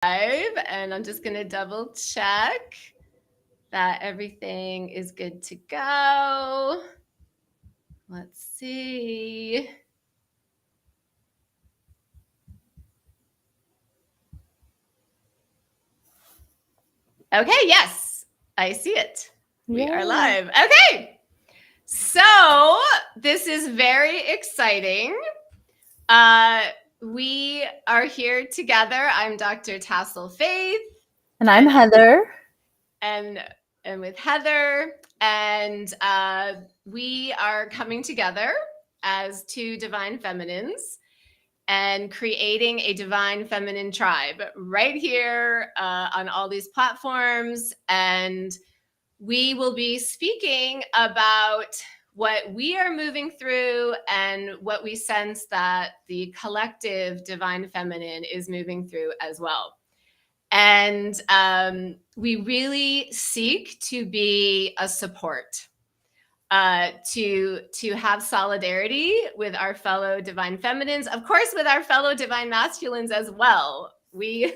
And I'm just going to double check that everything is good to go. Let's see. Okay, yes, I see it. We are live. Okay, so this is very exciting. We are here together. I'm Dr. Tassel Faith. And I'm Heather. And with Heather. And we are coming together as two divine feminines and creating a divine feminine tribe right here on all these platforms. And we will be speaking about what we are moving through and what we sense that the collective divine feminine is moving through as well. And we really seek to be a support, to have solidarity with our fellow divine feminines, of course, with our fellow divine masculines as well. We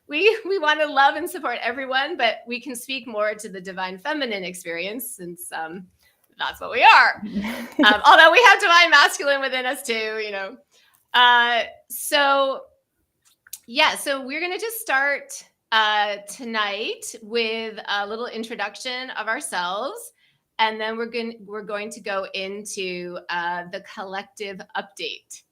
want to love and support everyone, but we can speak more to the divine feminine experience since that's what we are. Although we have divine masculine within us too, you know. So we're going to just start tonight with a little introduction of ourselves, and then we're going to go into the collective update.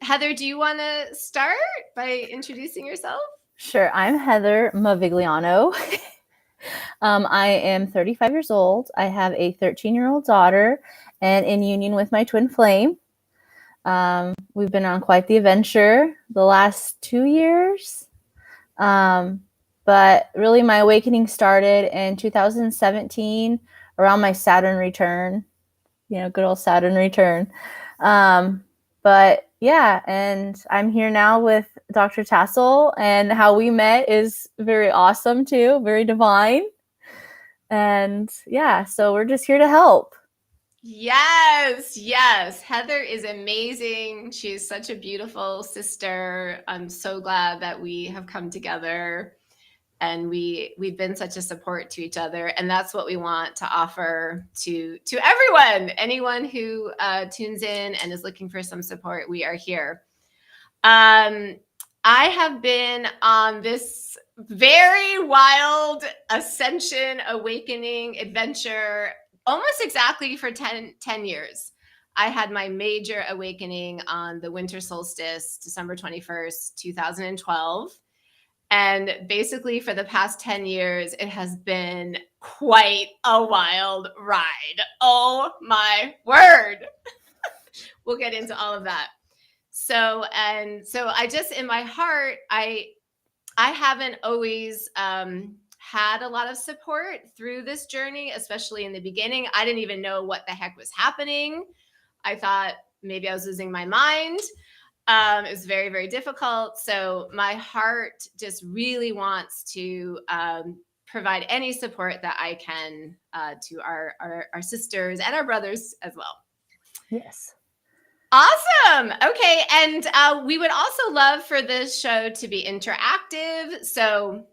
Heather, do you want to start by introducing yourself? Sure. I'm Heather Mavigliano. I am 35 years old. I have a 13-year-old daughter and in union with my twin flame. We've been on quite the adventure the last 2 years. But really my awakening started in 2017 around my Saturn return. Good old Saturn return. But yeah, and I'm here now with Dr. Tassel, and how we met is very awesome too, very divine. And yeah, so we're just here to help. Yes. Heather is amazing. She's such a beautiful sister. I'm so glad that we have come together, and we've been such a support to each other. And that's what we want to offer to everyone, anyone who tunes in and is looking for some support. We are here. I have been on this very wild ascension, awakening adventure almost exactly for 10 years. I had my major awakening on the winter solstice, December 21st, 2012. And basically for the past 10 years, it has been quite a wild ride. Oh my word. We'll get into all of that. So I just, in my heart, I haven't always had a lot of support through this journey, especially in the beginning. I didn't even know what the heck was happening. I thought maybe I was losing my mind. It was very, very difficult. So my heart just really wants to provide any support that I can to our sisters and our brothers as well. Yes. Awesome. Okay. And we would also love for this show to be interactive. So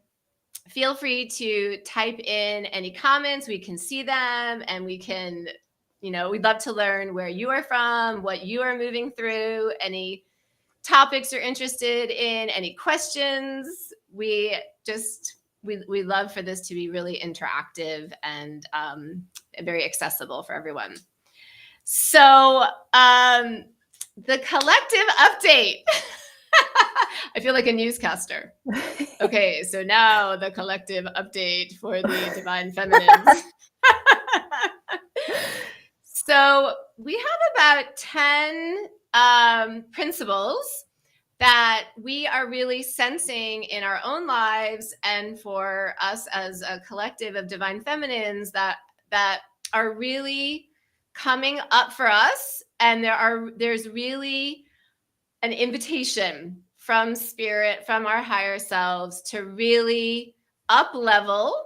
feel free to type in any comments. We can see them, and we can, we'd love to learn where you are from, what you are moving through, any topics you're interested in, any questions. We love for this to be really interactive and very accessible for everyone. So the collective update. I feel like a newscaster. Okay, so now the collective update for the divine feminines. So we have about 10 principles that we are really sensing in our own lives, and for us as a collective of divine feminines that are really coming up for us. And there's really an invitation from spirit, from our higher selves, to really up level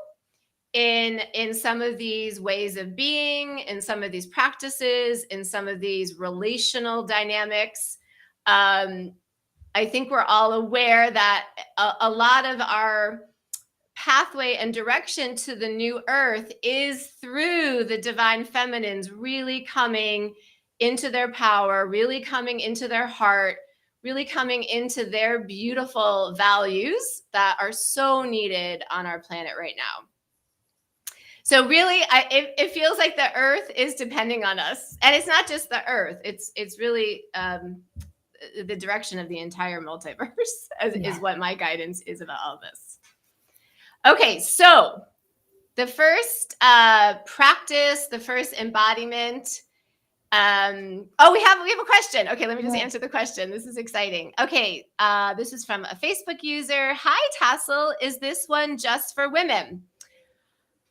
in some of these ways of being, in some of these practices, in some of these relational dynamics. I think we're all aware that a lot of our pathway and direction to the new earth is through the divine feminines really coming into their power, really coming into their heart, really coming into their beautiful values that are so needed on our planet right now. So really, it feels like the earth is depending on us, and it's not just the earth. It's really the direction of the entire multiverse is what my guidance is about all this. Okay, so the first practice, the first embodiment. We have a question. Okay, let me just answer the question. This is exciting. Okay, this is from a Facebook user. Hi, Tassel. Is this one just for women?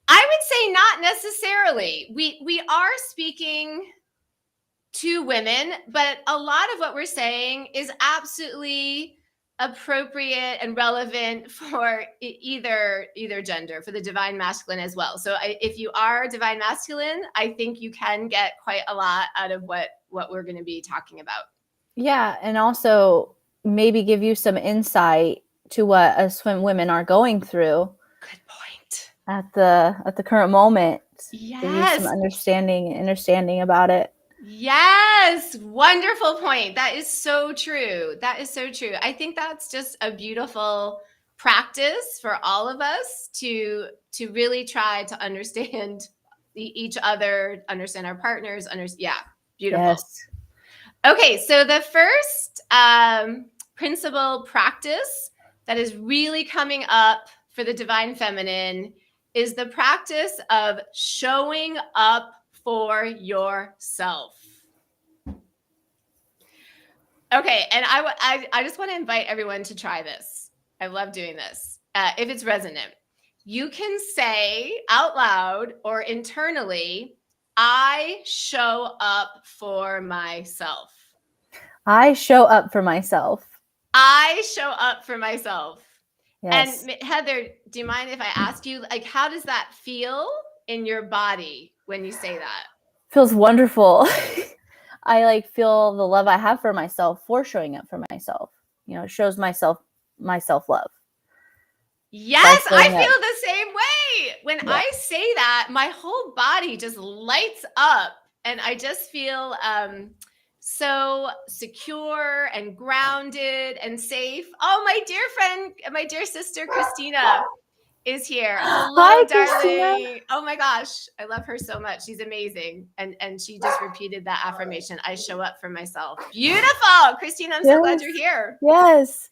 I would say not necessarily. We are speaking to women, but a lot of what we're saying is absolutely appropriate and relevant for either gender, for the divine masculine as well. So if you are divine masculine, I think you can get quite a lot out of what we're going to be talking about. Yeah, and also maybe give you some insight to what us women are going through. Good point. At the current moment. Yes. Give you some understanding about it. Yes, wonderful point. That is so true. That is so true. I think that's just a beautiful practice for all of us to really try to understand each other, understand our partners. Yeah, beautiful. Yes. Okay, so the first principle practice that is really coming up for the divine feminine is the practice of showing up for yourself. Okay, and I just want to invite everyone to try this. I love doing this. If it's resonant, you can say out loud or internally, I show up for myself. I show up for myself. I show up for myself. Yes. And Heather, do you mind if I ask you, like, how does that feel in your body when you say that? Feels wonderful. I feel the love I have for myself for showing up for myself. It shows myself love. Yes, I feel the same way. When I say that, my whole body just lights up and I just feel so secure and grounded and safe. Oh, my dear friend, my dear sister, Christina is here. Hello, Hi, darling. Christina. Oh my gosh. I love her so much. She's amazing. And she just repeated that affirmation. I show up for myself. Beautiful. Christina, I'm so glad you're here. Yes.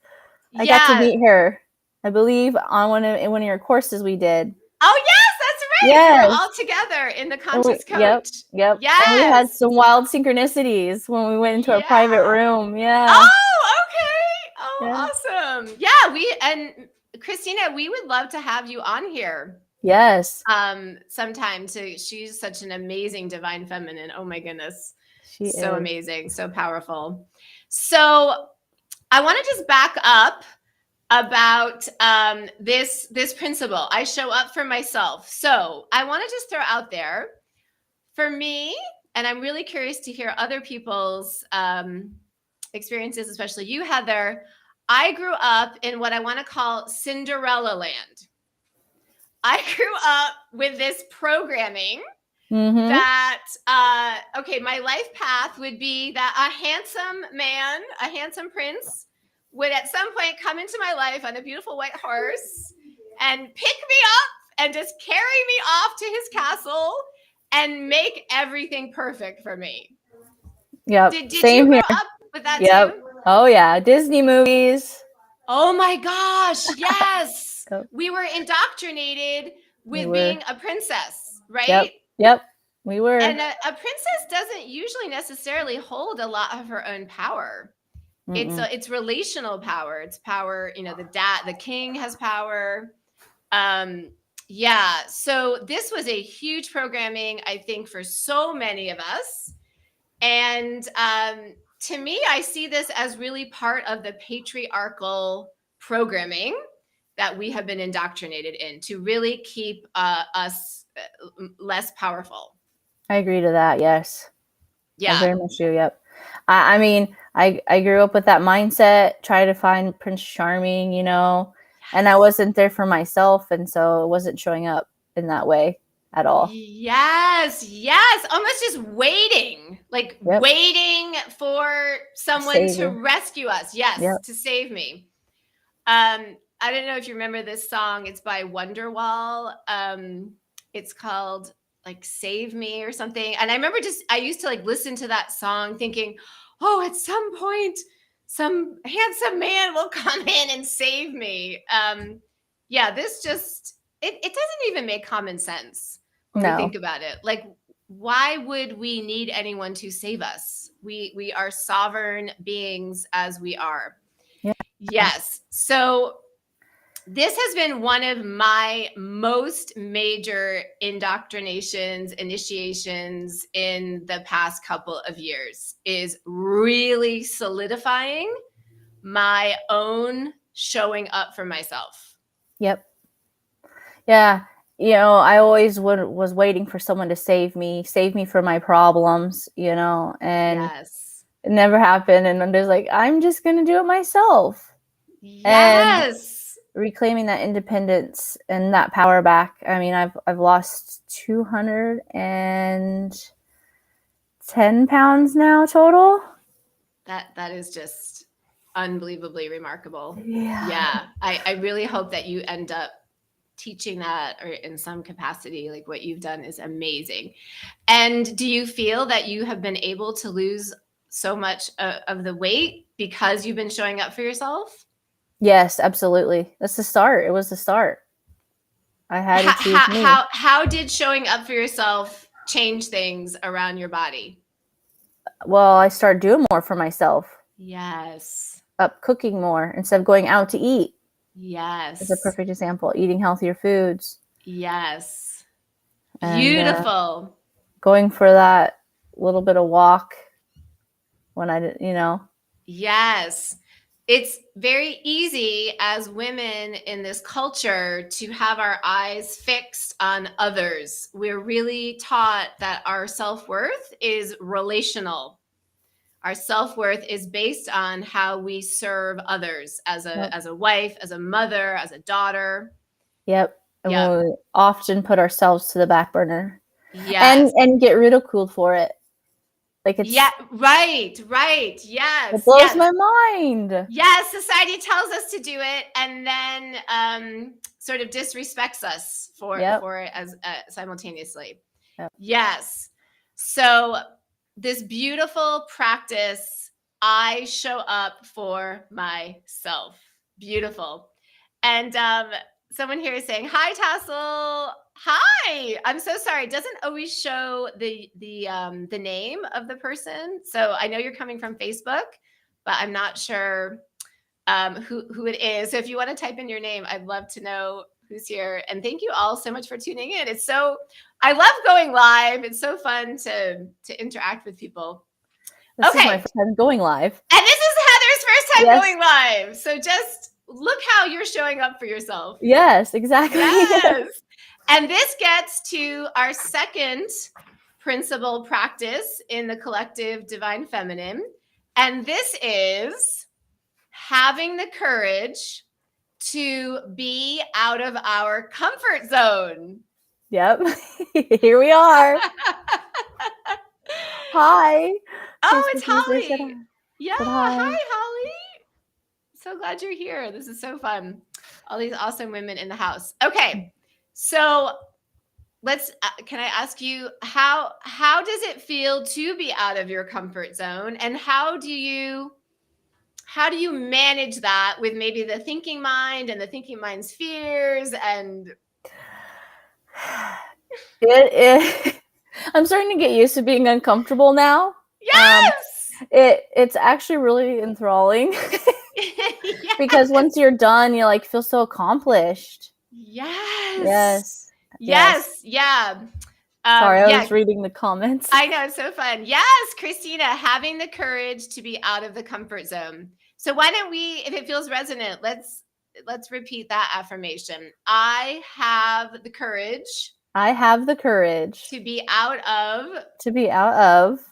I got to meet her, I believe, on one of your courses we did. Oh, yes, that's right. Yes. We were all together in the Conscious Coach. Yep. Yes. And we had some wild synchronicities when we went into a private room. Yeah. Oh, okay. Oh, awesome. Yeah, and Christina, we would love to have you on here. Yes. Sometime she's such an amazing divine feminine. Oh my goodness. She is so amazing, so powerful. So I want to just back up about this principle. I show up for myself. So I want to just throw out there for me, and I'm really curious to hear other people's experiences, especially you, Heather. I grew up in what I want to call Cinderella land. I grew up with this programming that, my life path would be that a handsome man, a handsome prince would at some point come into my life on a beautiful white horse and pick me up and just carry me off to his castle and make everything perfect for me. Yep. Did you grow up with that too? Oh yeah. Disney movies. Oh my gosh. Yes. We were indoctrinated with being a princess, right? Yep. We were. And a princess doesn't usually necessarily hold a lot of her own power. It's relational power. It's power, the king has power. So this was a huge programming, I think, for so many of us. And to me, I see this as really part of the patriarchal programming that we have been indoctrinated in to really keep us less powerful. I agree to that. Yes. Yeah. I very much do. Yep. I mean, I grew up with that mindset, try to find Prince Charming, and I Yes. wasn't there for myself, and so it wasn't showing up in that way at all. Yes, yes, almost just waiting, like Yep. waiting for someone to Savior. rescue us. Yes, Yep. to save me. I don't know if you remember this song. It's by Wonderwall. It's called like "Save Me" or something. And I remember I used to like listen to that song, thinking, "Oh, at some point, some handsome man will come in and save me." Yeah, this just it doesn't even make common sense when we No. think about it. Like, why would we need anyone to save us? We are sovereign beings as we are. Yeah. Yes. So this has been one of my most major indoctrinations, initiations in the past couple of years is really solidifying my own showing up for myself. Yep. Yeah. I always was waiting for someone to save me from my problems, and Yes. it never happened. And I'm just like, I'm just going to do it myself. And Yes. reclaiming that independence and that power back. I mean, I've lost 210 pounds now total. That is just unbelievably remarkable. Yeah. Yeah. I really hope that you end up teaching that or in some capacity. Like what you've done is amazing. And do you feel that you have been able to lose so much of the weight because you've been showing up for yourself? Yes, absolutely. That's the start. It was the start. I had to How, choose how, me. how, how did showing up for yourself change things around your body? Well, I started doing more for myself, Yes. up cooking more instead of going out to eat. Is a Yes. perfect example. Eating healthier foods Yes. and Beautiful. going for that little bit of walk when I did, Yes. It's very easy as women in this culture to have our eyes fixed on others. We're really taught that our self worth is relational. Our self worth is based on how we serve others Yep. as a wife, as a mother, as a daughter. Yep. And Yep. we often put ourselves to the back burner and Yes. get ridiculed for it. Like Yeah. Right. Right. it Yes. blows Yes. my mind. Yes, society tells us to do it, and then sort of disrespects us Yep. for it as simultaneously. Yep. Yes. So this beautiful practice, I show up for myself. Beautiful. And someone here is saying, "Hi, Tassel. Hi. I'm so sorry. It doesn't always show the name of the person. So I know you're coming from Facebook, but I'm not sure who it is. So if you want to type in your name, I'd love to know who's here. And thank you all so much for tuning in. I love going live. It's so fun to interact with people. This is my Okay, first time going live. and this is Heather's first time Yes. going live. So just look how you're showing up for yourself. Yes, exactly. Yes. And this gets to our second principle practice in the collective divine feminine. And this is having the courage to be out of our comfort zone. Yep. Here we are. Hi. Oh, it's Facebook user said Holly. hi. Yeah. Said hi. Hi, Holly. So glad you're here. This is so fun. All these awesome women in the house. Okay. So can I ask you how does it feel to be out of your comfort zone, and how do you manage that with maybe the thinking mind and the thinking mind's fears and I'm starting to get used to being uncomfortable now. yes. It's actually really enthralling because Yes. once you're done, you like feel so accomplished. Yes. Yes. Yes. Yes. Yeah. Sorry, I Yeah. was reading the comments. I know, it's so fun. Yes, Christina, having the courage to be out of the comfort zone. So why don't we, if it feels resonant, let's repeat that affirmation. I have the courage I have the courage to be out of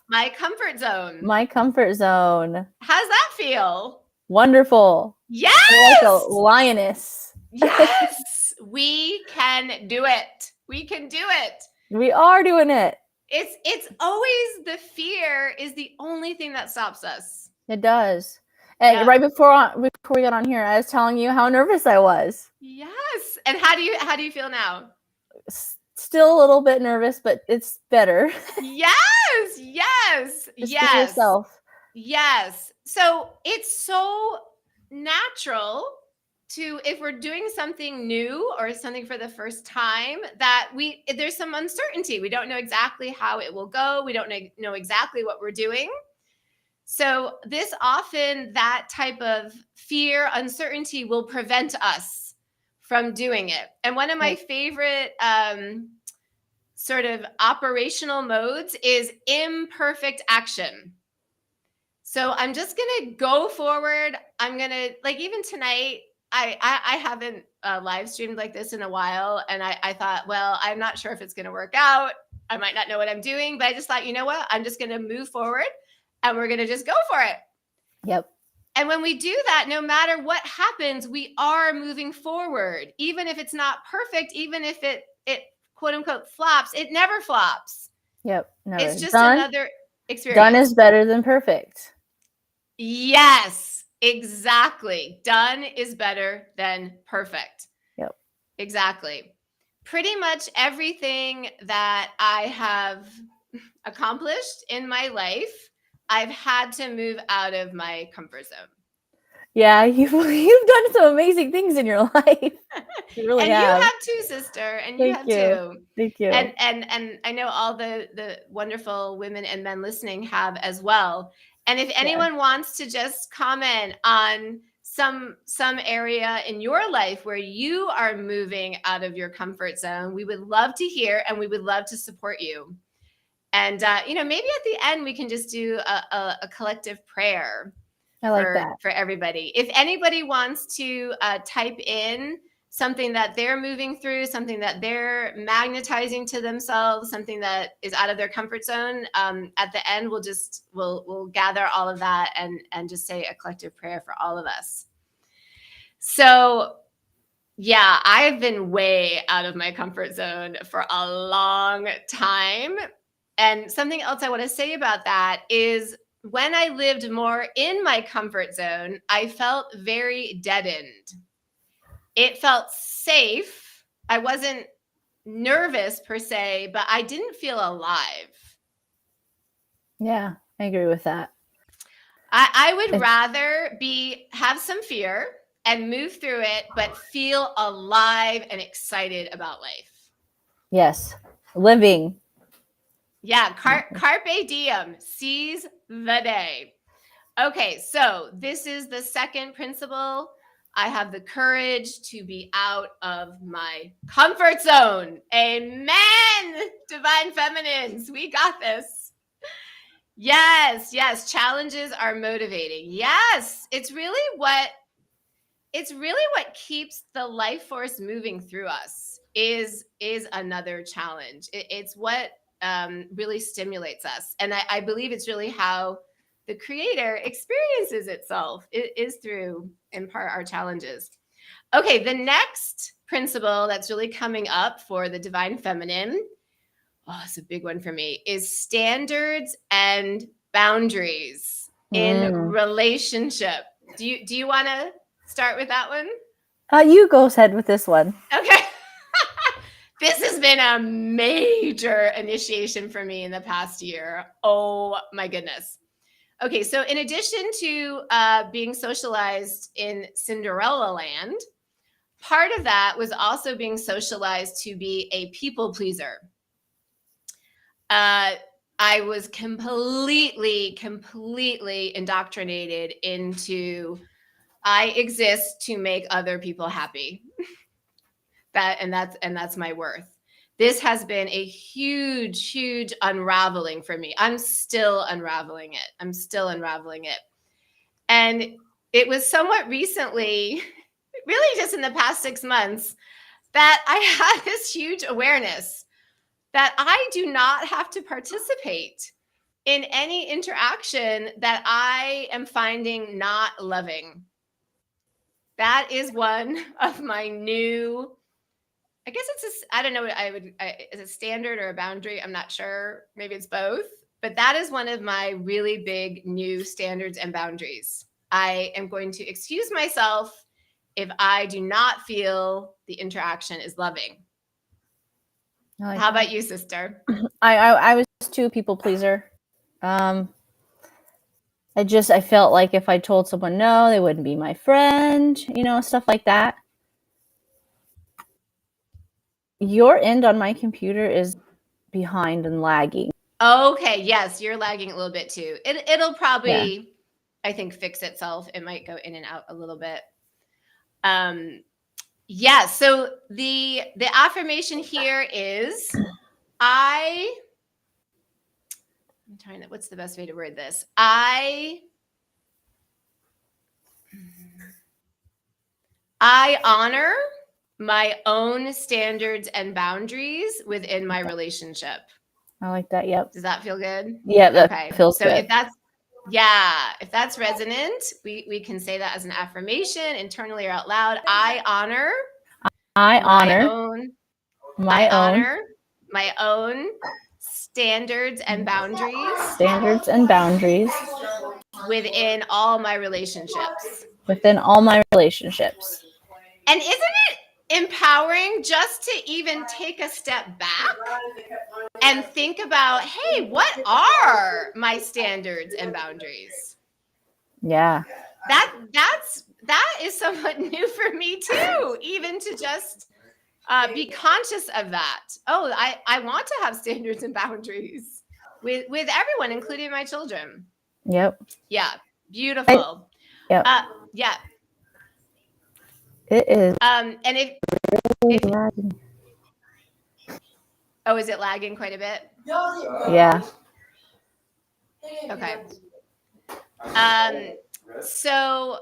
my comfort zone. comfort zone. How's that feel? Wonderful. Like a Yes! lioness. Yes! We can do it. We can do it. We are doing it. It's always the fear is the only thing that stops us. It does. And right before we got on here, I was telling you how nervous I was. Yes. And how do you feel now? Still a little bit nervous, but it's better. Yes. Yes. Just yes. be yourself. Yes. So it's so natural to, if we're doing something new or something for the first time, that there's some uncertainty. We don't know exactly how it will go. We don't know exactly what we're doing. So that type of fear, uncertainty will prevent us from doing it. And one of my favorite sort of operational modes is imperfect action. So I'm just going to go forward. I'm going to, like, even tonight, I haven't live streamed like this in a while. And I thought, well, I'm not sure if it's going to work out. I might not know what I'm doing, but I just thought, you know what? I'm just going to move forward and we're going to just go for it. Yep. And when we do that, no matter what happens, we are moving forward. Even if it's not perfect, even if it quote unquote flops, it never flops. Yep. Never. It's just another experience. Done is better than perfect. Yes, exactly. Done is better than perfect. Yep. Exactly. Pretty much everything that I have accomplished in my life, I've had to move out of my comfort zone. Yeah, you've done some amazing things in your life. You really and have. You have too, sister, and you have too. Thank you. And I know all the wonderful women and men listening have as well. And if anyone wants to just comment on some area in your life where you are moving out of your comfort zone, we would love to hear, and we would love to support you. And maybe at the end we can just do a collective prayer. I like that. For everybody. If anybody wants to type in something that they're moving through, something that they're magnetizing to themselves, something that is out of their comfort zone, at the end we'll gather all of that and just say a collective prayer for all of us. So yeah, I've been way out of my comfort zone for a long time. And something else I want to say about that is, when I lived more in my comfort zone, I felt very deadened. It felt safe. I wasn't nervous per se, but I didn't feel alive. Yeah, I agree with that. I would rather have some fear and move through it, but feel alive and excited about life. Yes, living. Yeah, carpe diem, seize the day. Okay, so this is the second principle. I have the courage to be out of my comfort zone. Amen, divine feminines. We got this. Yes, yes. Challenges are motivating. Yes, it's really what keeps the life force moving through us is another challenge. It's what really stimulates us. And I believe it's really how the creator experiences itself. It is through, in part, our challenges. Okay, the next principle that's really coming up for the divine feminine, it's a big one for me, is standards and boundaries in relationship. Do you want to start with that one? You go ahead with this one. Okay. This has been a major initiation for me in the past year. Oh my goodness. Okay, so in addition to being socialized in Cinderella land, part of that was also being socialized to be a people pleaser. I was completely indoctrinated into, I exist to make other people happy. That's my worth. This has been a huge unraveling for me. I'm still unraveling it. And it was somewhat recently, really just in the past 6 months, that I had this huge awareness that I do not have to participate in any interaction that I am finding not loving. That is one of my new, I guess it's I don't know what is it standard or a boundary? I'm not sure. Maybe it's both. But that is one of my really big new standards and boundaries. I am going to excuse myself if I do not feel the interaction is loving. Like How that. about you, sister? I was too a people pleaser. I felt like if I told someone no, they wouldn't be my friend, stuff like that. Your end on my computer is behind and lagging. Okay, yes, you're lagging a little bit too. It'll probably, Yeah. I think, fix itself. It might go in and out a little bit. Yeah, so the affirmation here is I'm trying to, what's the best way to word this? I honor my own standards and boundaries within my relationship. I like that. Yep. Does that feel good? Yeah, that Okay. feels So good. if that's resonant, we can say that as an affirmation internally or out loud. I honor I my honor own I my own honor my own standards and boundaries standards and boundaries within all my relationships. within all my relationships. And isn't it empowering just to even take a step back and think about, hey, what are my standards and boundaries? Yeah. That is somewhat new for me too, even to just be conscious of that. Oh, I want to have standards and boundaries with everyone, including my children. Yep. Yeah, beautiful. Yep. Yeah. It is. And if Lagging. oh, is it lagging quite a bit? Yeah. Okay. So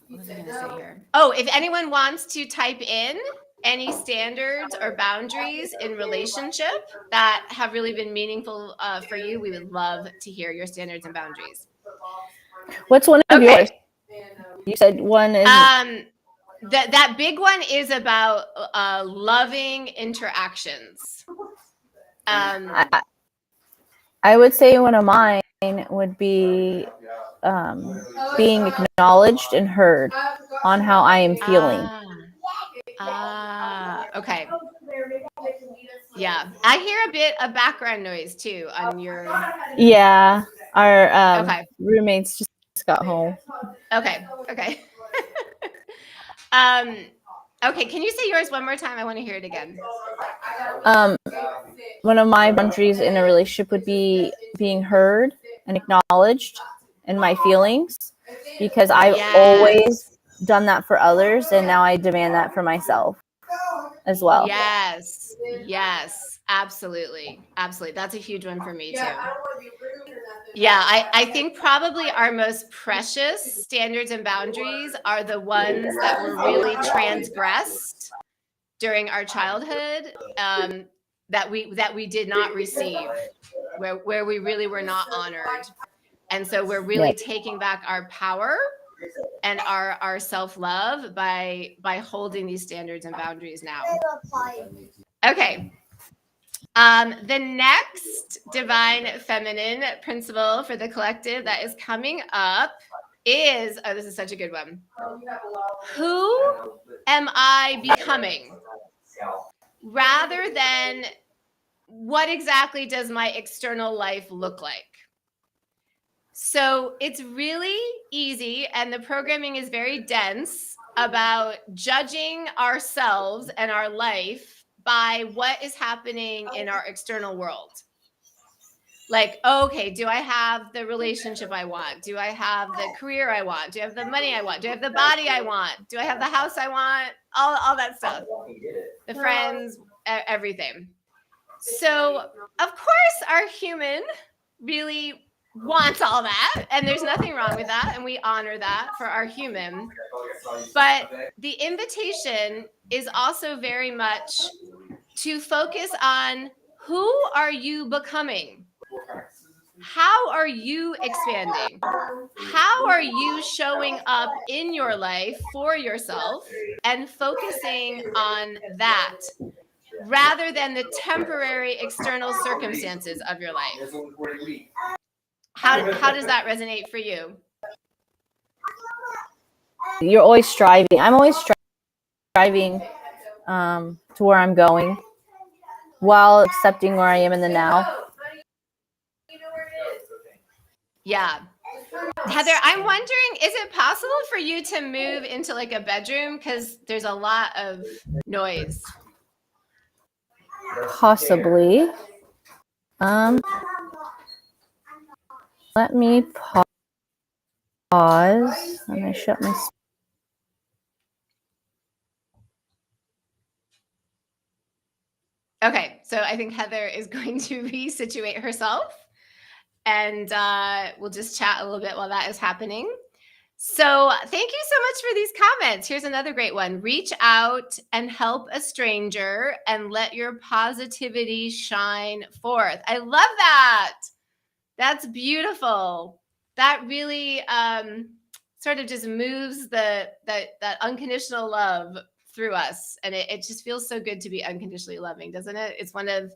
what was I going to say here? Oh, if anyone wants to type in any standards or boundaries in relationship that have really been meaningful for you, we would love to hear your standards and boundaries. What's one of yours? You said one is. That big one is about loving interactions. I would say one of mine would be being acknowledged and heard on how I am feeling. Okay. Yeah, I hear a bit of background noise too on your. Yeah, our roommates just got home. Okay. Okay. Okay, can you say yours one more time? I want to hear it again. One of my boundaries in a relationship would be being heard and acknowledged in my feelings, because I've always done that for others, and now I demand that for myself as well. Yes. Yes, absolutely. Absolutely. That's a huge one for me too. Yeah, I think probably our most precious standards and boundaries are the ones that were really transgressed during our childhood, that we did not receive, where we really were not honored. And so we're really taking back our power and our self-love by holding these standards and boundaries now. Okay. The next divine feminine principle for the collective that is coming up is, oh, this is such a good one. Who am I becoming? Rather than what exactly does my external life look like? So it's really easy, and the programming is very dense about judging ourselves and our life by what is happening in our external world. Like, okay, do I have the relationship I want? Do I have the career I want? Do I have the money I want? Do I have the body I want? Do I have the house I want? All that stuff. The friends, everything. So, of course, our human really wants all that, and there's nothing wrong with that, and we honor that for our human. But the invitation is also very much to focus on who are you becoming? How are you expanding? How are you showing up in your life for yourself and focusing on that rather than the temporary external circumstances of your life? How does that resonate for you? You're always striving. I'm always striving to where I'm going while accepting where I am in the now. Yeah. Heather, I'm wondering, is it possible for you to move into like a bedroom? Because there's a lot of noise. Possibly. Let me pause and I shut my. Okay, so I think Heather is going to resituate herself, and we'll just chat a little bit while that is happening. So thank you so much for these comments. Here's another great one. Reach out and help a stranger and let your positivity shine forth. I love that. That's beautiful. That really sort of just moves that unconditional love through us. And it just feels so good to be unconditionally loving, doesn't it? It's one of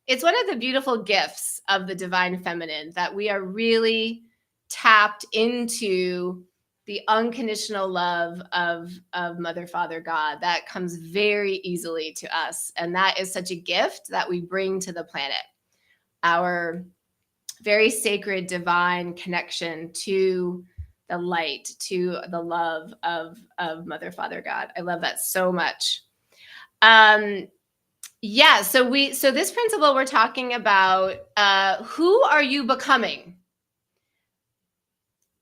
the beautiful gifts of the divine feminine that we are really tapped into the unconditional love of Mother, Father, God. That comes very easily to us. And that is such a gift that we bring to the planet. Our very sacred divine connection to the light, to the love of Mother, Father, God. I love that so much. Yeah, so this principle we're talking about, who are you becoming?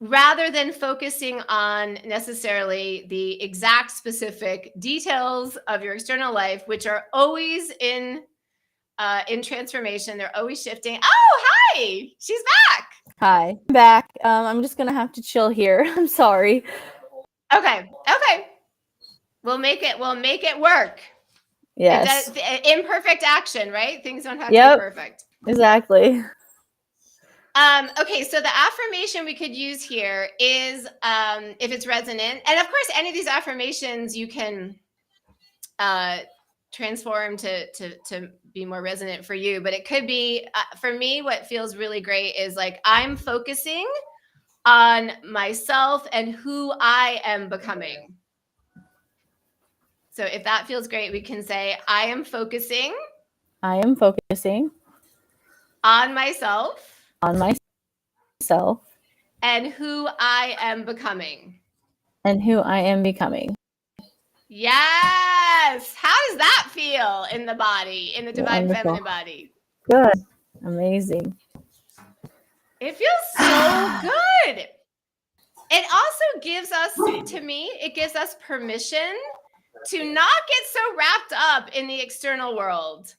Rather than focusing on necessarily the exact specific details of your external life, which are always in transformation, they're always shifting. Oh, hi, she's back. Hi, I'm back. I'm just gonna have to chill here. I'm sorry. Okay. We'll make it work. Yes. It does, imperfect action, right? Things don't have to be perfect. Exactly. Okay, so the affirmation we could use here is if it's resonant, and of course, any of these affirmations you can transform to be more resonant for you. But it could be for me. What feels really great is like I'm focusing on myself and who I am becoming. So if that feels great, we can say I am focusing on myself and who I am becoming. Yes. How does that feel in the body, in the divine feminine body? Good. Amazing. It feels so good. It also gives us, to me, it gives us permission to not get so wrapped up in the external world,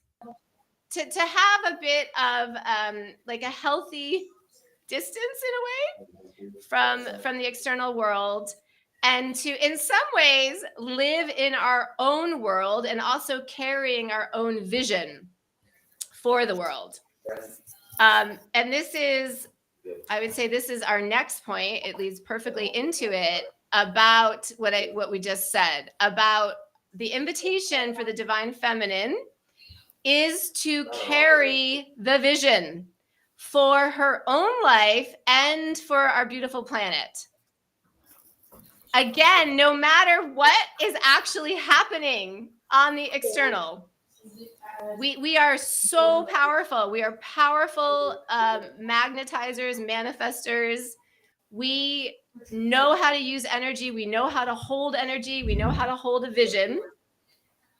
to have a bit of like a healthy distance in a way from the external world, and to in some ways live in our own world and also carrying our own vision for the world. And this is, I would say, this is our next point. It leads perfectly into it about what we just said about the invitation for the divine feminine is to carry the vision for her own life and for our beautiful planet. Again, no matter what is actually happening on the external, we are so powerful. We are powerful magnetizers, manifestors. We know how to use energy. We know how to hold energy. We know how to hold a vision.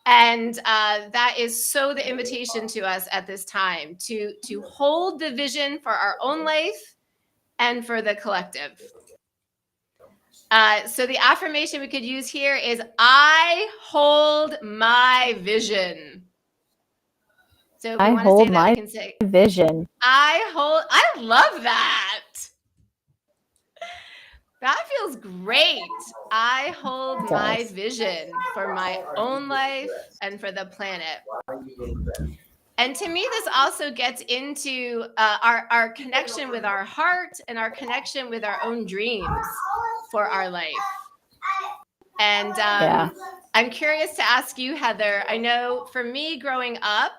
And that is so the invitation to us at this time to hold the vision for our own life and for the collective. So the affirmation we could use here is I hold my vision. So if we want to say that, we can say vision. I love that. That feels great. I hold It my does. vision for my own life and for the planet. And to me, this also gets into our connection with our heart and our connection with our own dreams for our life. And Yeah. I'm curious to ask you, Heather. I know for me growing up,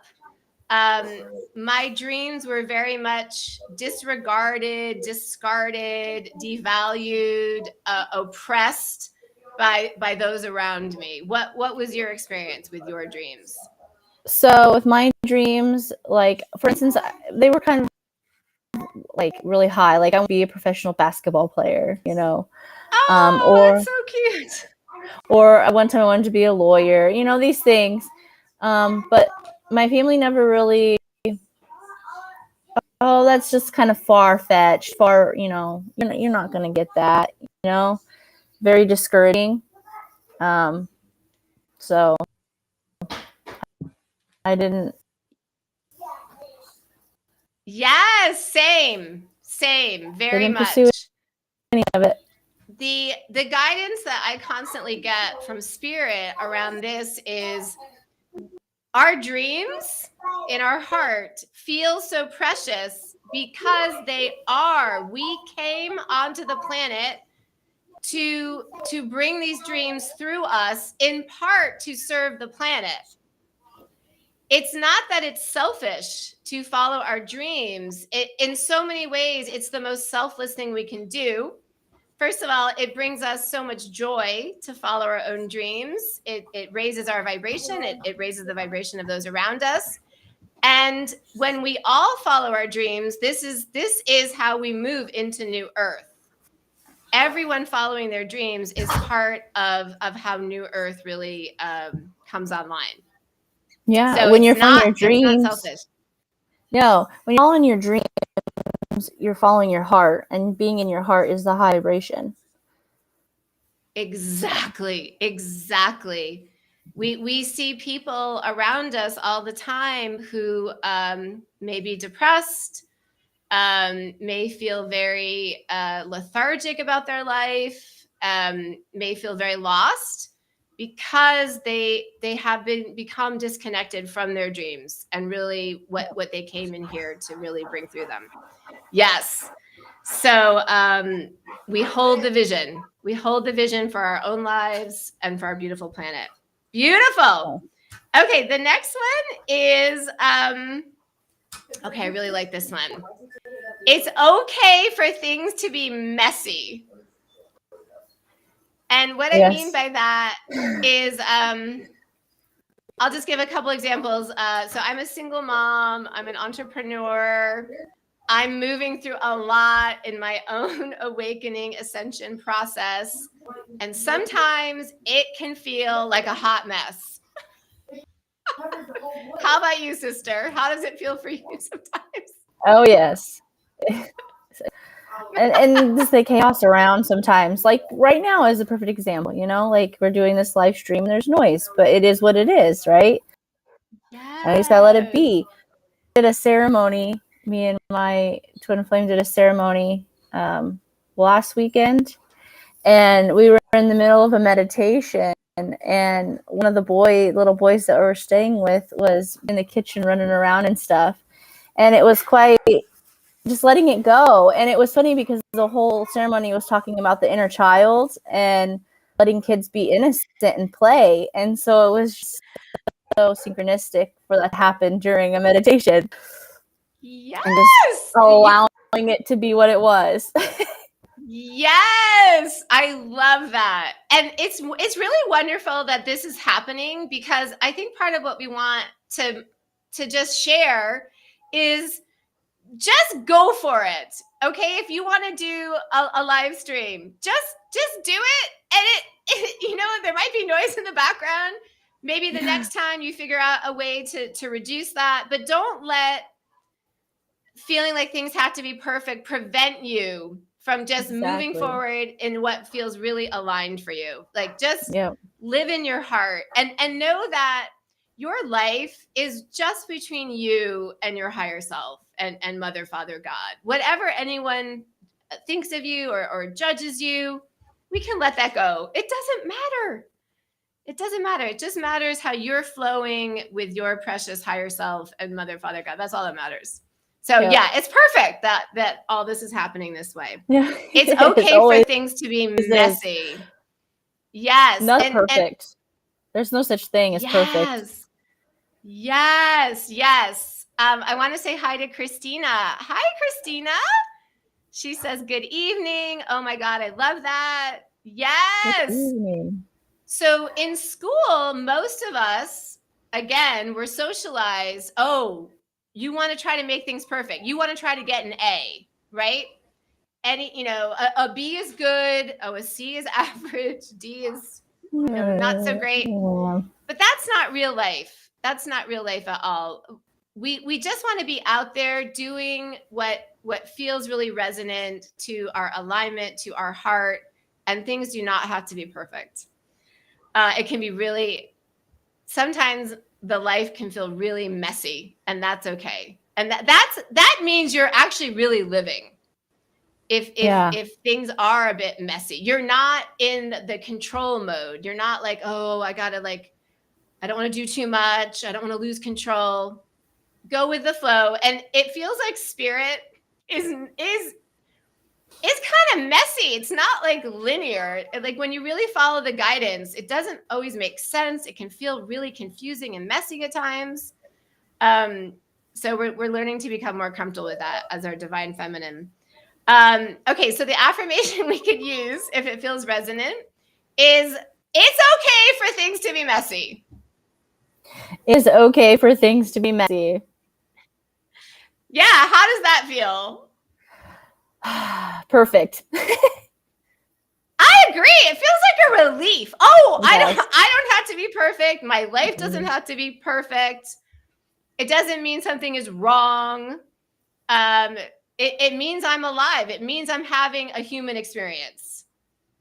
um, my dreams were very much disregarded, discarded, devalued, oppressed by those around me. What was your experience with your dreams? So with my dreams, like for instance, they were kind of like really high. Like I want to be a professional basketball player, you know, Oh, that's or so cute. one time I wanted to be a lawyer, you know, these things. But my family never really. Oh, that's just kind of far fetched. Far, you know, you're not going to get that. You know, very discouraging. Um, so I Yes, same, very didn't pursue much. any of it. The guidance that I constantly get from spirit around this is our dreams in our heart feel so precious because they are. We came onto the planet to bring these dreams through us in part to serve the planet. It's not that it's selfish to follow our dreams. In so many ways, it's the most selfless thing we can do. First of all, it brings us so much joy to follow our own dreams. It raises our vibration, it raises the vibration of those around us. And when we all follow our dreams, this is how we move into new earth. Everyone following their dreams is part of how new earth really comes online. Yeah, So when you're following your it's not dreams, selfish. no, when you're following your dreams, you're following your heart, and being in your heart is the high vibration. Exactly. We see people around us all the time who may be depressed, may feel very lethargic about their life, may feel very lost because they have become disconnected from their dreams and really what they came in here to really bring through them. Yes. So we hold the vision. We hold the vision for our own lives and for our beautiful planet. Beautiful. Okay, the next one is okay, I really like this one. It's okay for things to be messy. And what I mean Yes. by that is I'll just give a couple examples. So I'm a single mom, I'm an entrepreneur. I'm moving through a lot in my own awakening ascension process. And sometimes it can feel like a hot mess. How about you, sister? How does it feel for you sometimes? Oh yes. And just the chaos around sometimes. Like right now is a perfect example, you know, like we're doing this live stream and there's noise, but it is what it is, right? I just gotta let it Yes. be. Did a ceremony. Me and my twin flame did a ceremony last weekend, and we were in the middle of a meditation. And one of the little boys that we were staying with was in the kitchen running around and stuff. And it was quite just letting it go. And it was funny because the whole ceremony was talking about the inner child and letting kids be innocent and play. And so it was just so synchronistic for that to happen during a meditation and just Yes. allowing it to be what it was. Yes, I love that. And it's really wonderful that this is happening because I think part of what we want to just share is just go for it. Okay, if you want to do a live stream, just do it. And you know, there might be noise in the background. Maybe the next time you figure out a way to reduce that, but don't let feeling like things have to be perfect prevent you from just moving Exactly. forward in what feels really aligned for you. Like just Yeah. live in your heart and know that your life is just between you and your higher self and mother, father, God. Whatever anyone thinks of you or judges you, we can let that go. It doesn't matter. It doesn't matter. It just matters how you're flowing with your precious higher self and Mother, Father, God. That's all that matters. So Yep. yeah, it's perfect that all this is happening this way. Yeah. It's It okay for always things to be is. messy. Yes. Not And perfect. There's no such thing as perfect. yes. Yes. Yes. I want to say hi to Christina. Hi, Christina. She says, good evening. Oh my God, I love that. Good Yes. evening. So in school, most of us, again, we're socialized. Oh, you want to try to make things perfect. You want to try to get an A, right? A B is good. Oh, a C is average. D is, not so great. Yeah. But that's not real life. That's not real life at all. We just want to be out there doing what feels really resonant to our alignment, to our heart, and things do not have to be perfect. It can be really, sometimes the life can feel really messy, and that's okay. And that means you're actually really living. If things are a bit messy, you're not in the control mode. You're not like, oh, I gotta I don't want to do too much. I don't want to lose control. Go with the flow. And it feels like spirit is kind of messy. It's not like linear. Like when you really follow the guidance, it doesn't always make sense. It can feel really confusing and messy at times. So we're learning to become more comfortable with that as our divine feminine. Okay, so the affirmation we could use if it feels resonant is it's okay for things to be messy. It's okay for things to be messy. Yeah, how does that feel? Perfect. I agree. It feels like a relief. Oh, Yes. I don't have to be perfect. My life doesn't have to be perfect. It doesn't mean something is wrong. It means I'm alive. It means I'm having a human experience.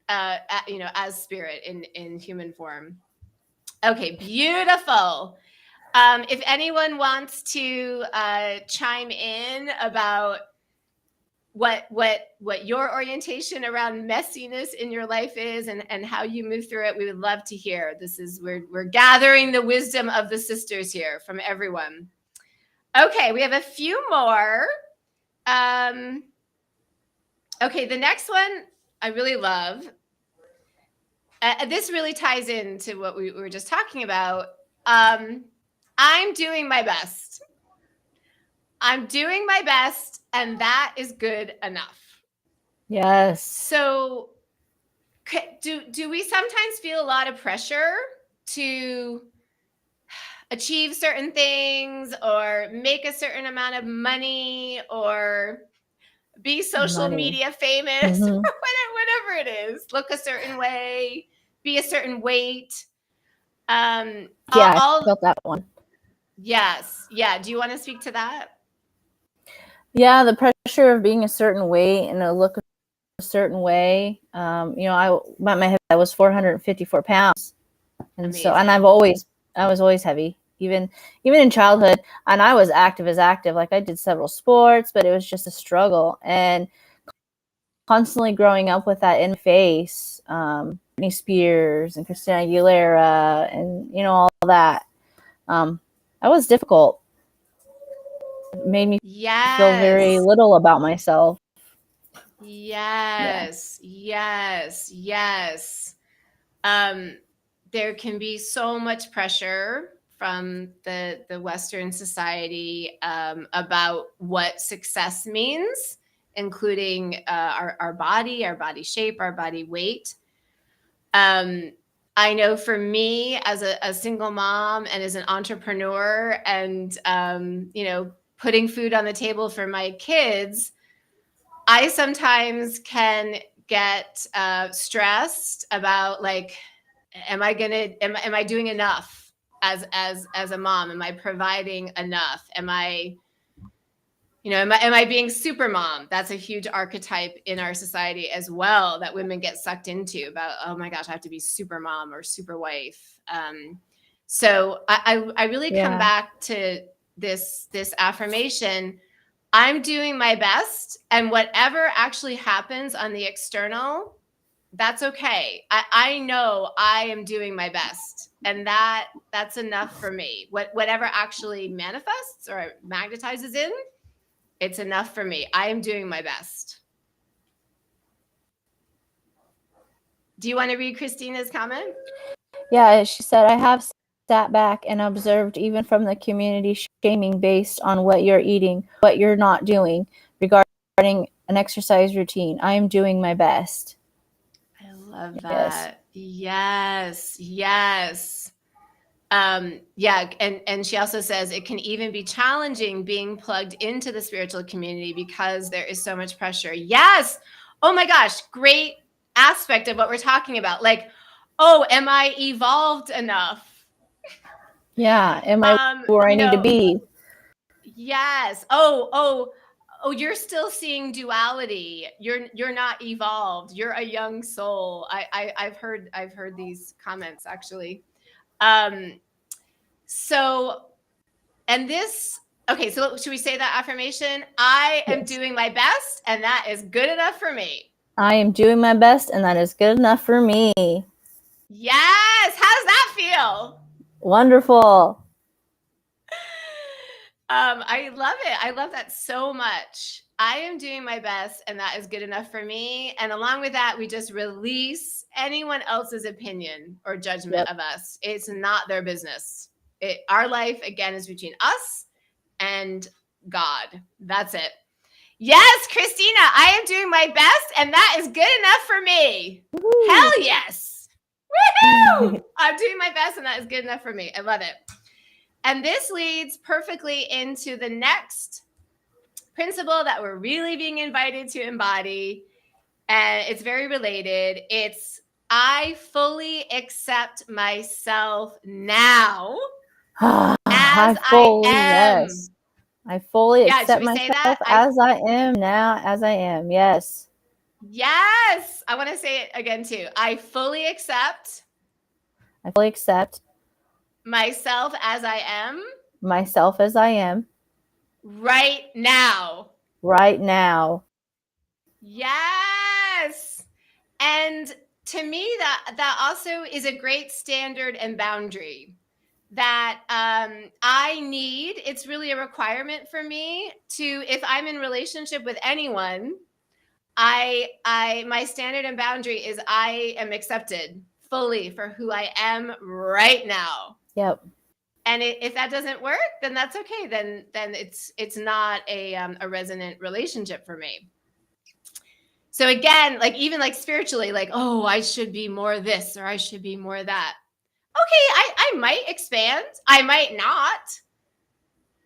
As spirit in human form. Okay, beautiful. If anyone wants to chime in about what your orientation around messiness in your life is and how you move through it, we would love to hear. We're gathering the wisdom of the sisters here from everyone. Okay, we have a few more. Okay, the next one I really love. This really ties into what we were just talking about. I'm doing my best. I'm doing my best, and that is good enough. Yes. So do we sometimes feel a lot of pressure to achieve certain things or make a certain amount of money or be social media famous, Mm-hmm. whatever it is, look a certain way, be a certain weight? Yeah, I felt that one. Yes. Yeah. Do you want to speak to that? Yeah, the pressure of being a certain weight and a look a certain way. I was 454 pounds, and Amazing. I was always heavy, even in childhood. And I was active. Like I did several sports, but it was just a struggle. And constantly growing up with that in my face, Britney Spears and Christina Aguilera, and all that. That was difficult. It made me feel very Yes. little about myself. Yeah. Yes. Yes. Yes. There can be so much pressure from the Western society about what success means, including our body shape, our body weight. I know for me as a single mom and as an entrepreneur and, putting food on the table for my kids, I sometimes can get stressed about like, am I doing enough as a mom? Am I providing enough? Am I being super mom? That's a huge archetype in our society as well that women get sucked into about, oh my gosh, I have to be super mom or super wife. So I really come Yeah. back to this affirmation. I'm doing my best, and whatever actually happens on the external, that's okay. I know I am doing my best, and that's enough for me. Whatever actually manifests or magnetizes in, it's enough for me. I am doing my best. Do you want to read Christina's comment? Yeah, she said, I have sat back and observed even from the community shaming based on what you're eating, what you're not doing regarding an exercise routine. I am doing my best. I love Yes. that. Yes, yes. Yeah, and she also says it can even be challenging being plugged into the spiritual community because there is so much pressure. Yes. Oh my gosh, great aspect of what we're talking about. Like, oh, am I evolved enough? Yeah. Am I where I You need to know, be? yes. Oh, you're still seeing duality. You're not evolved. You're a young soul. I've heard these comments actually. Um, so and this, okay, so should we say that affirmation? I am Yes. doing my best, and that is good enough for me. I am doing my best, and that is good enough for me. Yes. How does that feel? Wonderful. I love it. I love that so much. I am doing my best, and that is good enough for me. And along with that, we just release anyone else's opinion or judgment Yep. of us. It's not their business. Our life, again, is between us and God. That's it. Yes, Christina, I am doing my best, and that is good enough for me. Woo. Hell yes. Woohoo! I'm doing my best, and that is good enough for me. I love it. And this leads perfectly into the next principle that we're really being invited to embody. And it's very related. It's I fully accept myself now as I am. Yes. I fully Yeah, should accept we say myself that? as I am now, as I am. Yes. Yes. I want to say it again too. I fully accept I fully accept myself as I am myself as I am right now. right now. Yes. And to me, that also is a great standard and boundary that I need. It's really a requirement for me to, if I'm in relationship with anyone, I my standard and boundary is I am accepted fully for who I am right now. Yep. And if that doesn't work, then that's okay. Then it's not a resonant relationship for me. So again, like even like spiritually, like, oh, I should be more this or I should be more that. Okay, I might expand, I might not.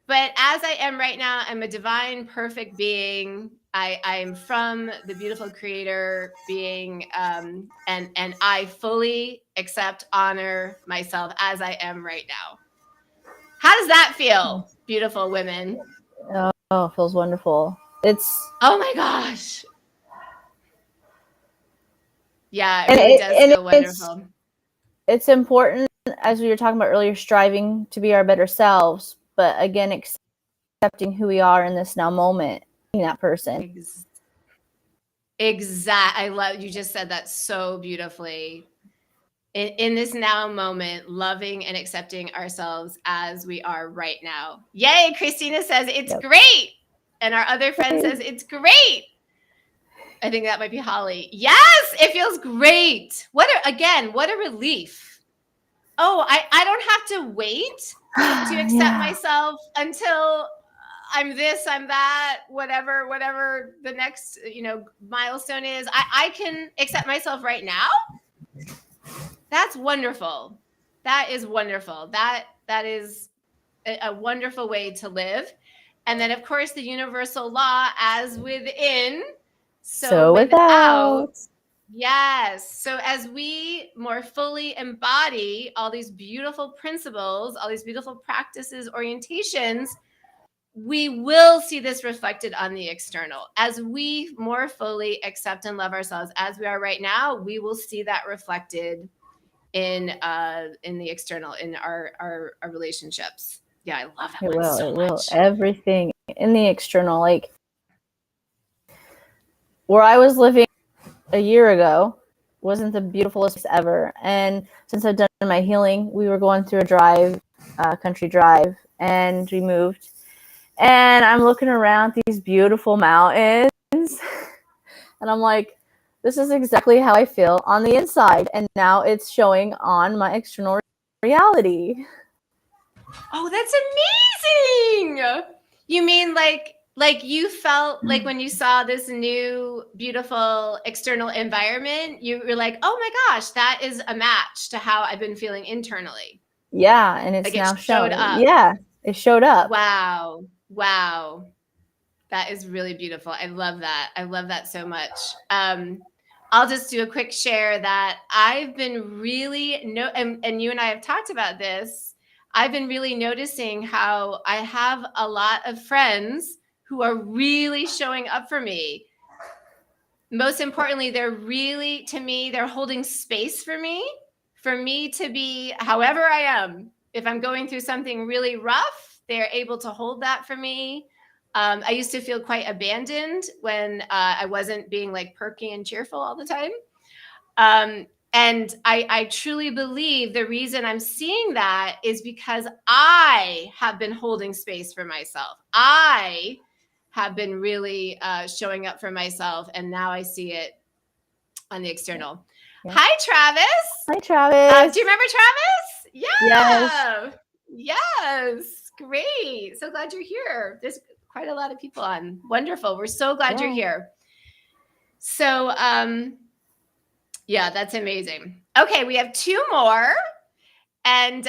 But as I am right now, I'm a divine, perfect being. I'm from the beautiful creator being, and I fully accept, honor myself as I am right now. How does that feel, beautiful women? Oh, it feels wonderful. Oh my gosh. Yeah, it and really does and feel wonderful. it's important, as we were talking about earlier, striving to be our better selves, but again, accepting who we are in this now moment, being that person. Exact. I love you just said that so beautifully. In this now moment, loving and accepting ourselves as we are right now. Yay, Christina says it's Yep. great. And our other friend says it's great. I think that might be Holly. Yes, it feels great. What a relief. Oh, I don't have to wait to accept Yeah. myself until I'm this, I'm that, whatever the next, milestone is. I can accept myself right now. That's wonderful. That is wonderful. That is a wonderful way to live. And then of course the universal law, as within, so without. Yes. So as we more fully embody all these beautiful principles, all these beautiful practices, orientations, we will see this reflected on the external. As we more fully accept and love ourselves as we are right now, we will see that reflected in the external, in our relationships. Yeah, I love that It one will. so It will. much. Everything in the external, like where I was living a year ago, wasn't the beautifulest ever. And since I've done my healing, we were going through a drive, country drive, and we moved. And I'm looking around these beautiful mountains, and I'm like, this is exactly how I feel on the inside. And now it's showing on my external reality. Oh, that's amazing. You mean like you felt like when you saw this new beautiful external environment, you were like, "Oh my gosh, that is a match to how I've been feeling internally." Yeah, and it's Like it now showed showing. up. Yeah, it showed up. Wow. Wow. That is really beautiful. I love that. I love that so much. I'll just do a quick share that I've been really and you and I have talked about this. I've been really noticing how I have a lot of friends who are really showing up for me. Most importantly, they're really, to me, they're holding space for me to be however I am. If I'm going through something really rough, they're able to hold that for me. I used to feel quite abandoned when I wasn't being like perky and cheerful all the time. And I truly believe the reason I'm seeing that is because I have been holding space for myself. I have been really showing up for myself, and now I see it on the external. Yeah. Hi, Travis. Hi, Travis. Do you remember Travis? Yes. Yeah. Yes. Great. So glad you're here. There's quite a lot of people on. Wonderful. We're so glad you're Yeah. here. So, yeah, that's amazing. Okay, we have two more. And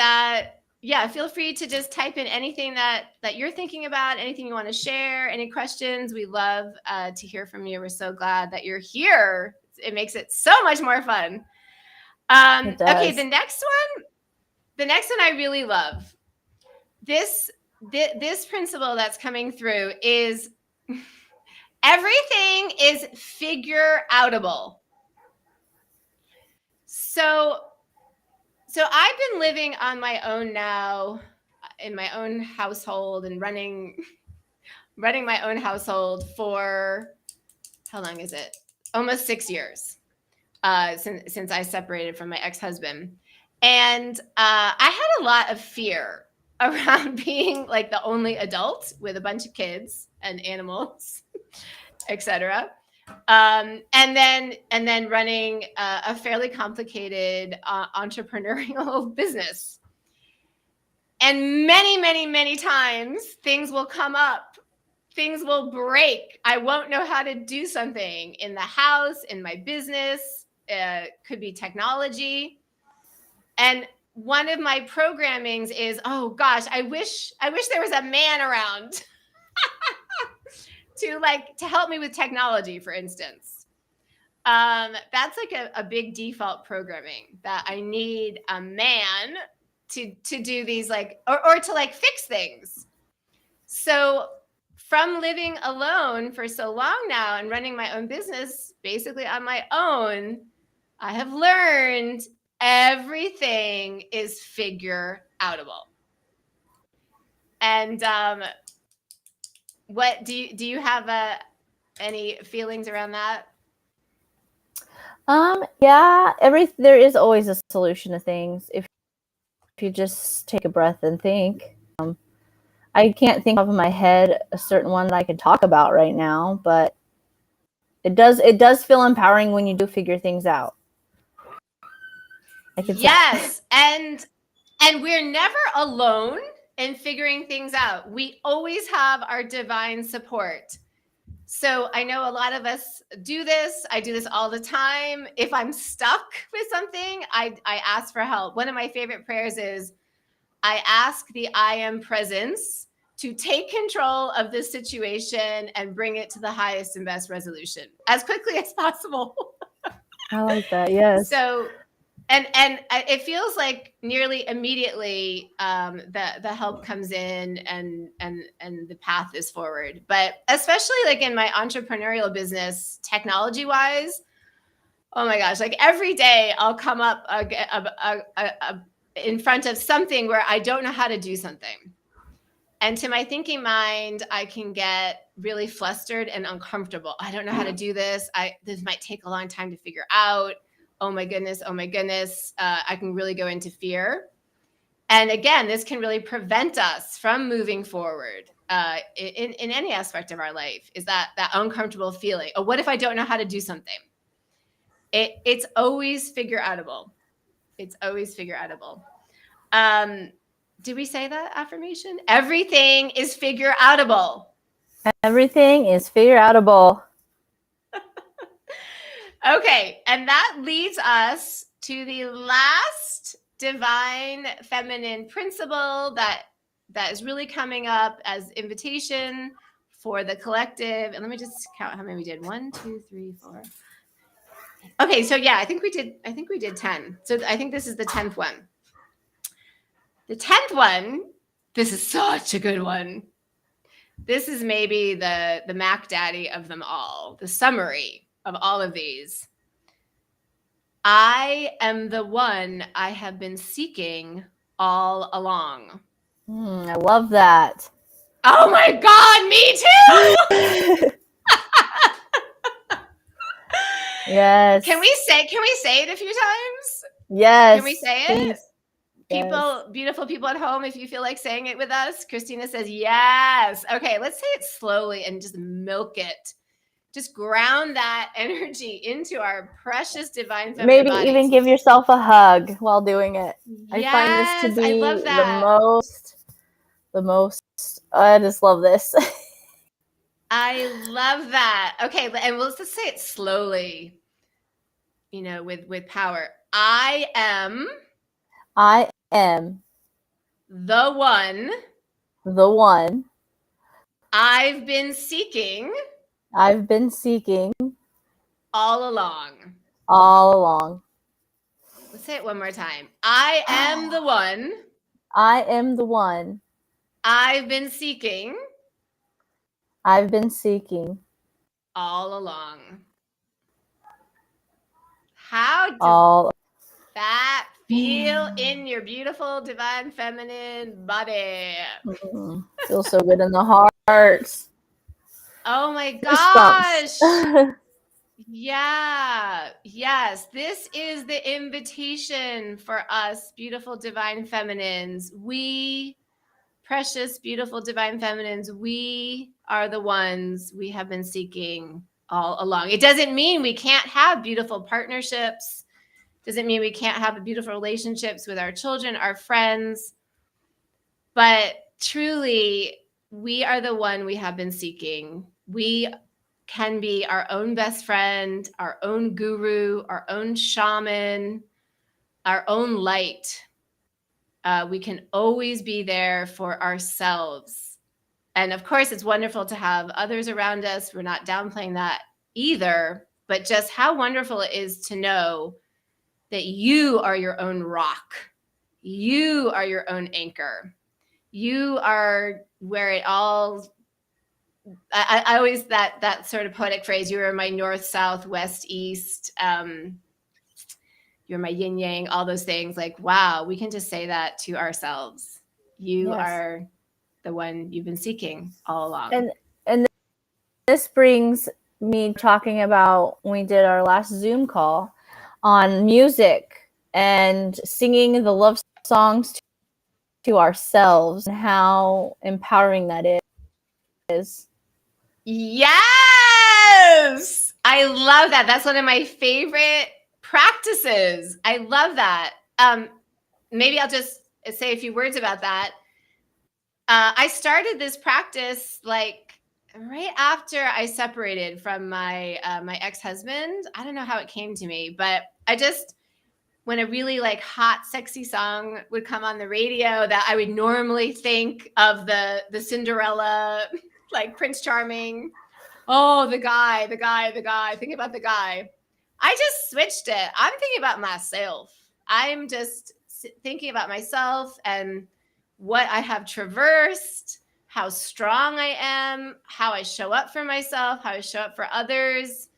yeah, feel free to just type in anything that you're thinking about, anything you want to share, any questions. We love to hear from you. We're so glad that you're here. It makes it so much more fun. It Okay, does. the next one I really love. This principle that's coming through is everything is figure outable. So I've been living on my own now in my own household and running my own household for how long is it? Almost 6 years since I separated from my ex-husband. And I had a lot of fear around being like the only adult with a bunch of kids and animals, etc. And then running a fairly complicated entrepreneurial business. And many times things will come up, things will break. I won't know how to do something in the house, in my business, could be technology. And one of my programmings is, oh gosh, I wish there was a man around to help me with technology, for instance. That's like a big default programming that I need a man to do these or to fix things. So from living alone for so long now and running my own business basically on my own, I have learned everything is figure outable. And what do you have any feelings around that? Yeah, there is always a solution to things if you just take a breath and think. I can't think off of my head a certain one that I can talk about right now, but it does feel empowering when you do figure things out. I can say Yes, and we're never alone in figuring things out. We always have our divine support. So I know a lot of us do this. I do this all the time. If I'm stuck with something, I ask for help. One of my favorite prayers is I ask the I am presence to take control of this situation and bring it to the highest and best resolution as quickly as possible. I like that. Yes. So and it feels like nearly immediately the help comes in and the path is forward. But especially like in my entrepreneurial business, technology wise, oh my gosh, like every day I'll come up in front of something where I don't know how to do something. And to my thinking mind, I can get really flustered and uncomfortable. I don't know how to do this. This might take a long time to figure out. Oh my goodness. Oh my goodness. I can really go into fear. And again, this can really prevent us from moving forward in any aspect of our life, is that uncomfortable feeling. Oh, what if I don't know how to do something? It's always figure outable. It's always figure outable. Did we say that affirmation? Everything is figure outable. Everything is figure outable. Okay, and that leads us to the last divine feminine principle that is really coming up as invitation for the collective. And let me just count how many we did. 1, 2, 3, 4. Okay, so yeah, I think we did 10. So I think this is the 10th one. The 10th one, this is such a good one. This is maybe the Mac Daddy of them all, the summary of all of these. I am the one I have been seeking all along. I love that. Oh my God, me too! Yes. Can we say it a few times? Yes. Can we say please. it? People, beautiful people at home, if you feel like saying it with us. Christina says yes. Okay, let's say it slowly and just milk it. Just ground that energy into our precious divine feminine Maybe bodies. even give yourself a hug while doing it. Yes, I find this to be I love that. the most. I just love this. I love that. Okay, and let's just say it slowly. You know, with power. I am the one I've been seeking all along. Let's say it one more time. I am the one I've been seeking all along. How does that feel in your beautiful divine feminine body? Feels so good in the heart. Oh my gosh. Yeah. Yes. This is the invitation for us, beautiful divine feminines. We, precious, beautiful divine feminines, we are the ones we have been seeking all along. It doesn't mean we can't have beautiful partnerships. Doesn't mean we can't have beautiful relationships with our children, our friends. But truly, we are the one we have been seeking. We can be our own best friend, our own guru, our own shaman, our own light. We can always be there for ourselves. And of course, it's wonderful to have others around us. We're not downplaying that either, but just how wonderful it is to know that you are your own rock. You are your own anchor. You are where it all. I always that sort of poetic phrase. You are my north, south, west, east. You're my yin yang. All those things. Like, wow, we can just say that to ourselves. You are the one you've been seeking all along. And this brings me talking about when we did our last Zoom call on music and singing the love songs to ourselves and how empowering that is. Yes! I love that. That's one of my favorite practices. I love that. Maybe I'll just say a few words about that. I started this practice like right after I separated from my my ex-husband. I don't know how it came to me, but I just, when a really like hot, sexy song would come on the radio that I would normally think of the Cinderella, like Prince Charming. Oh, the guy. Think about the guy. I just switched it. I'm thinking about myself. I'm just thinking about myself and what I have traversed, how strong I am, how I show up for myself, how I show up for others,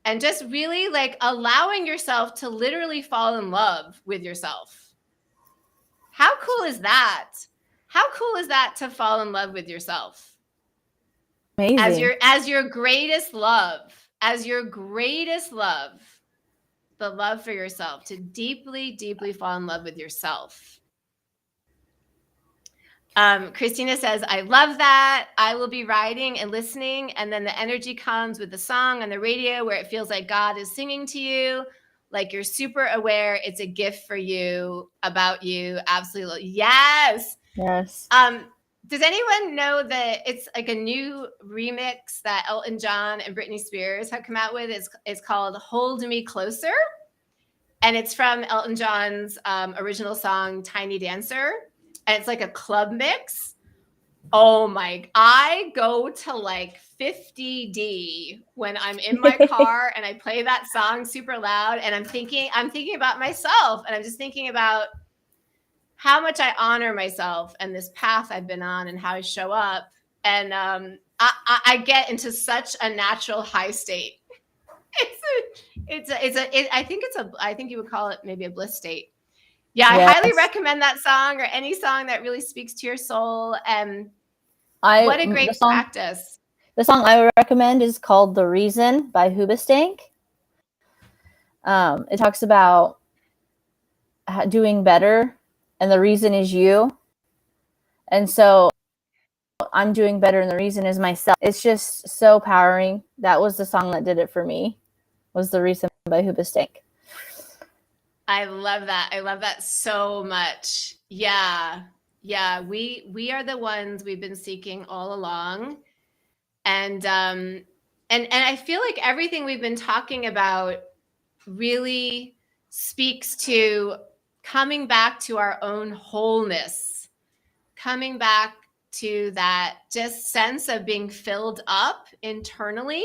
and just really like allowing yourself to literally fall in love with yourself. How cool is that? How cool is that to fall in love with yourself? Amazing. As your greatest love, the love for yourself, to deeply, deeply fall in love with yourself. Christina says, I love that. I will be riding and listening, and then the energy comes with the song on the radio where it feels like God is singing to you, like you're super aware. It's a gift for you, about you. Absolutely. Yes. Yes. Does anyone know that it's like a new remix that Elton John and Britney Spears have come out with? It's called Hold Me Closer. And it's from Elton John's original song, Tiny Dancer. And it's like a club mix. Oh my, I go to like 50D when I'm in my car and I play that song super loud, and I'm thinking about myself, and I'm just thinking about how much I honor myself and this path I've been on and how I show up. And I get into such a natural high state. I think you would call it maybe a bliss state. Yeah, I highly recommend that song, or any song that really speaks to your soul. And what a great practice. The song I would recommend is called The Reason by Hoobastank. It talks about doing better, and the reason is you. And so I'm doing better, and the reason is myself. It's just so powering. That was the song that did it for me, was The Reason by Hoobastank. I love that. I love that so much. Yeah. Yeah. We are the ones we've been seeking all along. And I feel like everything we've been talking about really speaks to coming back to our own wholeness, coming back to that just sense of being filled up internally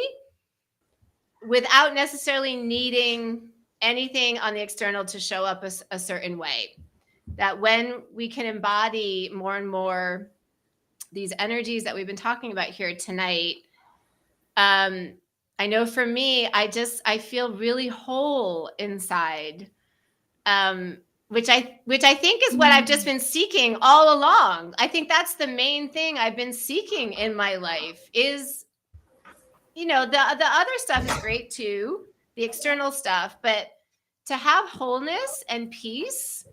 without necessarily needing anything on the external to show up a certain way. That when we can embody more and more these energies that we've been talking about here tonight, I know for me, I feel really whole inside, which I think is what I've just been seeking all along. I think that's the main thing I've been seeking in my life is, the other stuff is great too, the external stuff, but to have wholeness and peace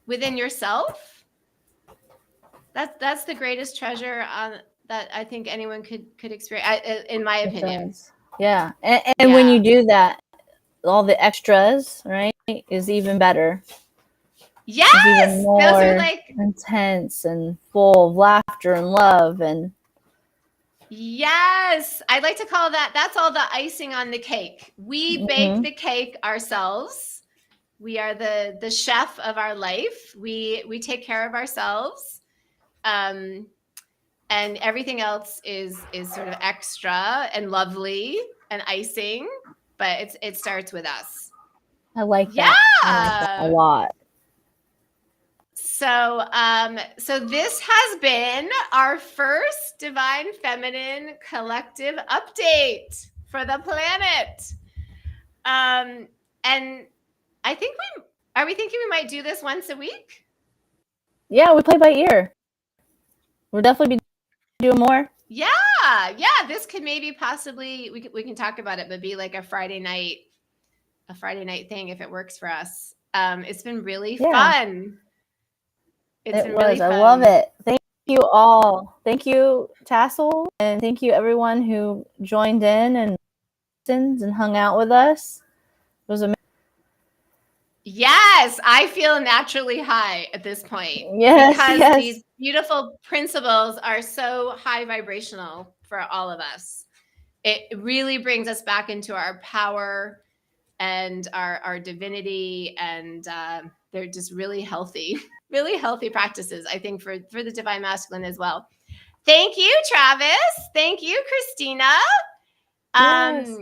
within yourself, that's the greatest treasure that I think anyone could experience, in my opinion. Yeah. And when you do that, all the extras, right, is even better. Yes, is even more those are like intense and full of laughter and love. And yes, I'd like to call that's all the icing on the cake. We bake the cake ourselves. We are the chef of our life. We take care of ourselves, and everything else is sort of extra and lovely and icing, but it starts with us. I like that. I like that a lot. So this has been our first Divine Feminine Collective update for the planet. And I think are we thinking we might do this once a week? Yeah, we play by ear. We'll definitely be doing more. Yeah. This could maybe possibly we can talk about it, but be like a Friday night thing if it works for us. It's been really fun. It's been really fun. I love it. Thank you all. Thank you, Tassel, and thank you everyone who joined in and listened and hung out with us. It was amazing. Yes, I feel naturally high at this point. Yes, because these beautiful principles are so high vibrational for all of us. It really brings us back into our power and our divinity, and they're just really healthy practices, I think, for the Divine Masculine as well. Thank you, Travis. Thank you, Christina. Yes.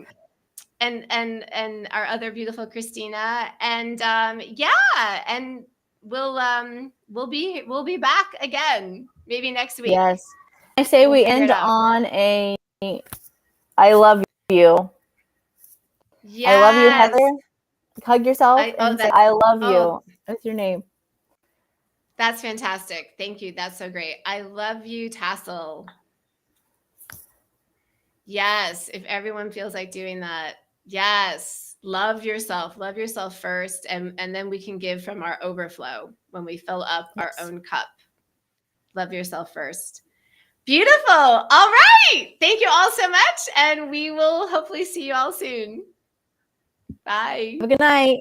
And our other beautiful Christina, and and we'll be back again maybe next week. Yes, I say we end on a I love you. Yes. I love you, Heather. Hug yourself and say I love you with your name. That's fantastic. Thank you. That's so great. I love you, Tassel. Yes, if everyone feels like doing that. Yes, love yourself. Love yourself first, and then we can give from our overflow when we fill up our Yes. own cup. Love yourself first. Beautiful. All right. Thank you all so much, and we will hopefully see you all soon. Bye. Have a good night.